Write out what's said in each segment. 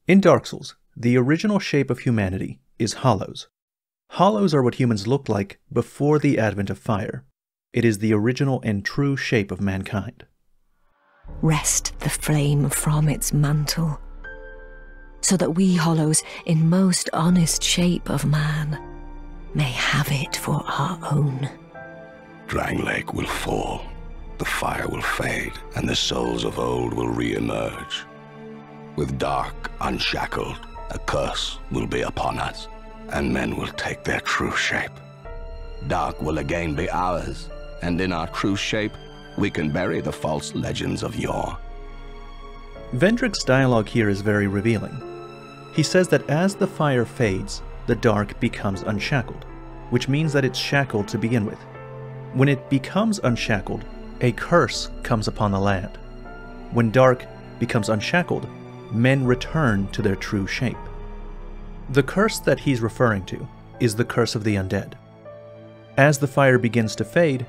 In Dark Souls, the original shape of humanity is hollows. Hollows are what humans looked like before the advent of fire. It is the original and true shape of mankind. Wrest the flame from its mantle, so that we hollows, in most honest shape of man, may have it for our own. Drang Lake will fall, the fire will fade, and the souls of old will re-emerge. With dark unshackled, a curse will be upon us, and men will take their true shape. Dark will again be ours, and in our true shape, we can bury the false legends of yore. Vendrick's dialogue here is very revealing. He says that as the fire fades, the dark becomes unshackled, which means that it's shackled to begin with. When it becomes unshackled, a curse comes upon the land. When dark becomes unshackled, men return to their true shape. The curse that he's referring to is the curse of the undead. As the fire begins to fade,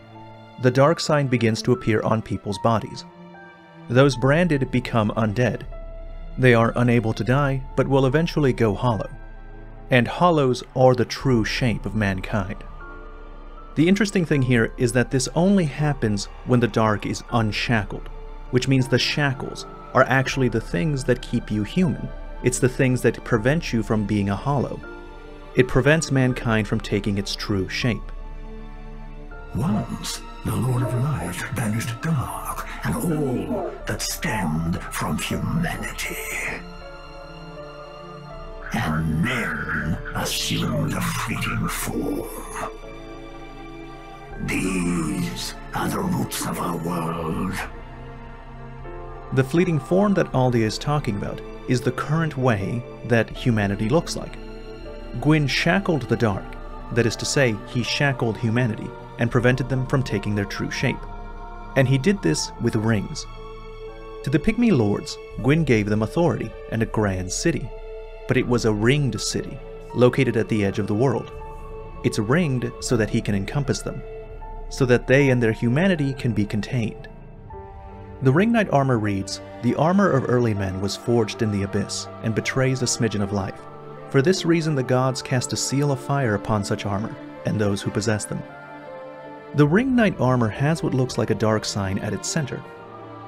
the dark sign begins to appear on people's bodies. Those branded become undead. They are unable to die, but will eventually go hollow. And hollows are the true shape of mankind. The interesting thing here is that this only happens when the dark is unshackled, which means the shackles are actually the things that keep you human. It's the things that prevent you from being a hollow. It prevents mankind from taking its true shape. Once, the Lord of Light banished dark and all that stemmed from humanity. And men assumed a fleeting form. These are the roots of our world. The fleeting form that Aldia is talking about is the current way that humanity looks like. Gwyn shackled the dark, that is to say, he shackled humanity and prevented them from taking their true shape. And he did this with rings. To the Pygmy lords, Gwyn gave them authority and a grand city, but it was a ringed city, located at the edge of the world. It's ringed so that he can encompass them, so that they and their humanity can be contained. The Ring Knight armor reads, "The armor of early men was forged in the abyss, and betrays a smidgen of life. For this reason the gods cast a seal of fire upon such armor, and those who possess them." The Ring Knight armor has what looks like a dark sign at its center,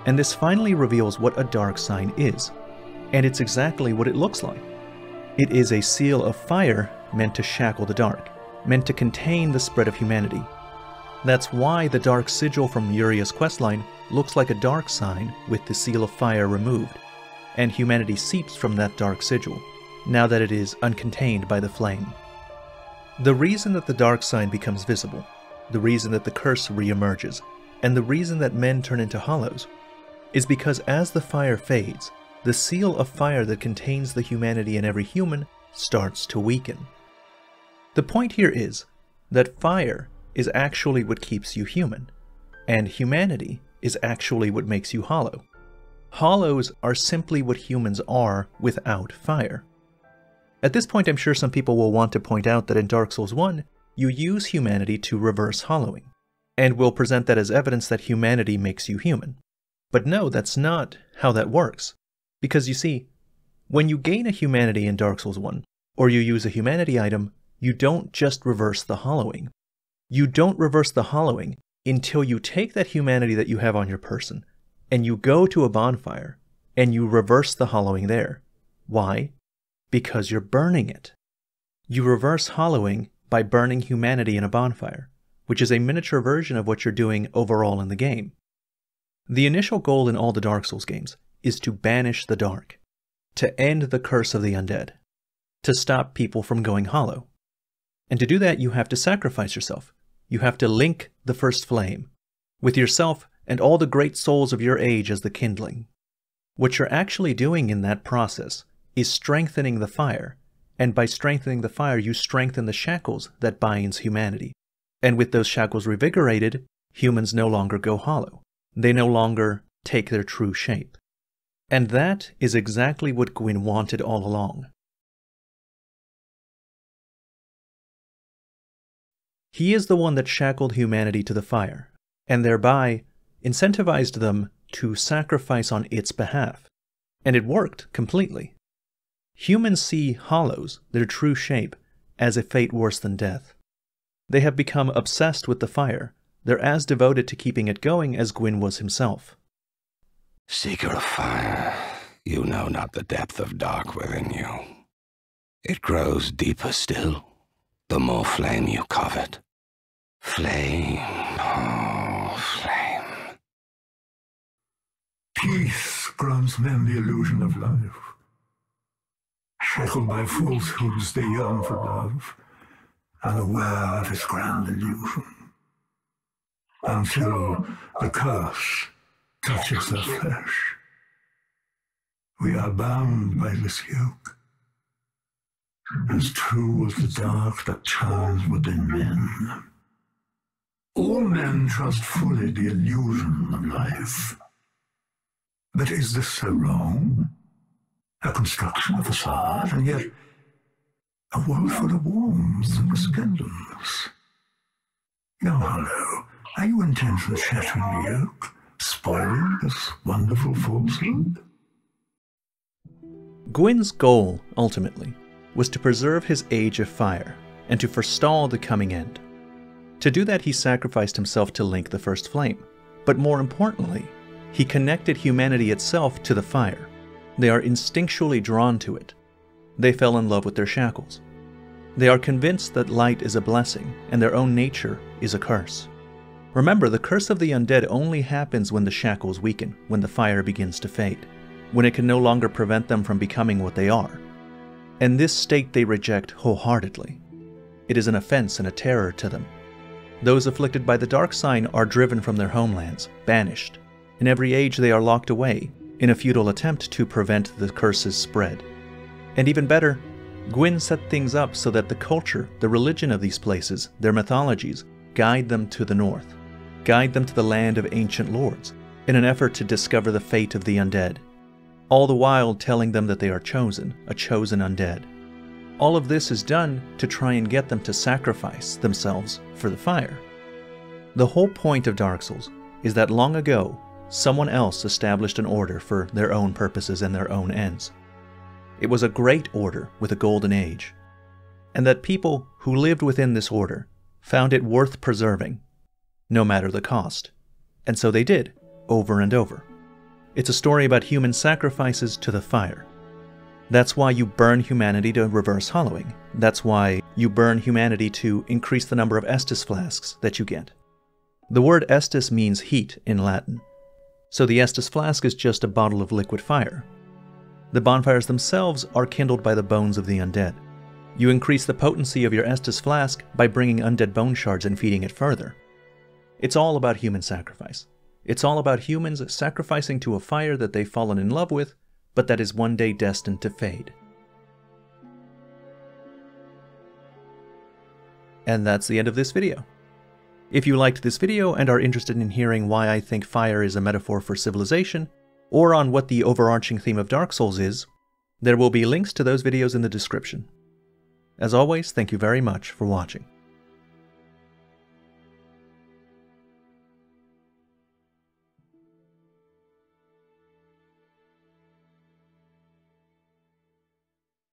and this finally reveals what a dark sign is, and it's exactly what it looks like. It is a seal of fire meant to shackle the dark, meant to contain the spread of humanity. That's why the dark sigil from Uria's questline looks like a dark sign with the seal of fire removed, and humanity seeps from that dark sigil, now that it is uncontained by the flame. The reason that the dark sign becomes visible, the reason that the curse re-emerges, and the reason that men turn into hollows, is because as the fire fades, the seal of fire that contains the humanity in every human starts to weaken. The point here is that fire is actually what keeps you human, and humanity is actually what makes you hollow. Hollows are simply what humans are without fire. At this point, I'm sure some people will want to point out that in Dark Souls 1, you use humanity to reverse hollowing, and will present that as evidence that humanity makes you human. But no, that's not how that works. Because you see, when you gain a humanity in Dark Souls 1, or you use a humanity item, you don't just reverse the hollowing. You don't reverse the hollowing until you take that humanity that you have on your person, and you go to a bonfire, and you reverse the hollowing there. Why? Because you're burning it. You reverse hollowing by burning humanity in a bonfire, which is a miniature version of what you're doing overall in the game. The initial goal in all the Dark Souls games is to banish the dark, to end the curse of the undead, to stop people from going hollow. And to do that, you have to sacrifice yourself. You have to link the first flame, with yourself and all the great souls of your age as the kindling. What you're actually doing in that process is strengthening the fire, and by strengthening the fire, you strengthen the shackles that binds humanity. And with those shackles revigorated, humans no longer go hollow. They no longer take their true shape. And that is exactly what Gwyn wanted all along. He is the one that shackled humanity to the fire, and thereby incentivized them to sacrifice on its behalf. And it worked completely. Humans see hollows, their true shape, as a fate worse than death. They have become obsessed with the fire. They're as devoted to keeping it going as Gwyn was himself. Seeker of fire, you know not the depth of dark within you. It grows deeper still, the more flame you covet. Flame, oh, flame. Peace grants men the illusion of life. Shackled by falsehoods, they yearn for love, unaware of its grand illusion. Until the curse touches their flesh. We are bound by this yoke, as true as the dark that churns within men. All men trust fully the illusion of life. But is this so wrong? A construction of facade, and yet a world full of warmth and resplendence. Young Hollow, are you intent on shattering the yoke, spoiling this wonderful falsehood? Gwyn's goal, ultimately, was to preserve his age of fire and to forestall the coming end. To do that, he sacrificed himself to link the first flame. But more importantly, he connected humanity itself to the fire. They are instinctually drawn to it. They fell in love with their shackles. They are convinced that light is a blessing and their own nature is a curse. Remember, the curse of the undead only happens when the shackles weaken, when the fire begins to fade, when it can no longer prevent them from becoming what they are. And this state they reject wholeheartedly. It is an offense and a terror to them. Those afflicted by the dark sign are driven from their homelands, banished. In every age they are locked away, in a futile attempt to prevent the curse's spread. And even better, Gwyn set things up so that the culture, the religion of these places, their mythologies, guide them to the north, guide them to the land of ancient lords, in an effort to discover the fate of the undead, all the while telling them that they are chosen, a chosen undead. All of this is done to try and get them to sacrifice themselves for the fire. The whole point of Dark Souls is that long ago, someone else established an order for their own purposes and their own ends. It was a great order with a golden age, and that people who lived within this order found it worth preserving, no matter the cost. And so they did, over and over. It's a story about human sacrifices to the fire. That's why you burn humanity to reverse hollowing. That's why you burn humanity to increase the number of Estus flasks that you get. The word Estus means heat in Latin. So the Estus flask is just a bottle of liquid fire. The bonfires themselves are kindled by the bones of the undead. You increase the potency of your Estus flask by bringing undead bone shards and feeding it further. It's all about human sacrifice. It's all about humans sacrificing to a fire that they've fallen in love with, but that is one day destined to fade. And that's the end of this video. If you liked this video and are interested in hearing why I think fire is a metaphor for civilization, or on what the overarching theme of Dark Souls is, there will be links to those videos in the description. As always, thank you very much for watching.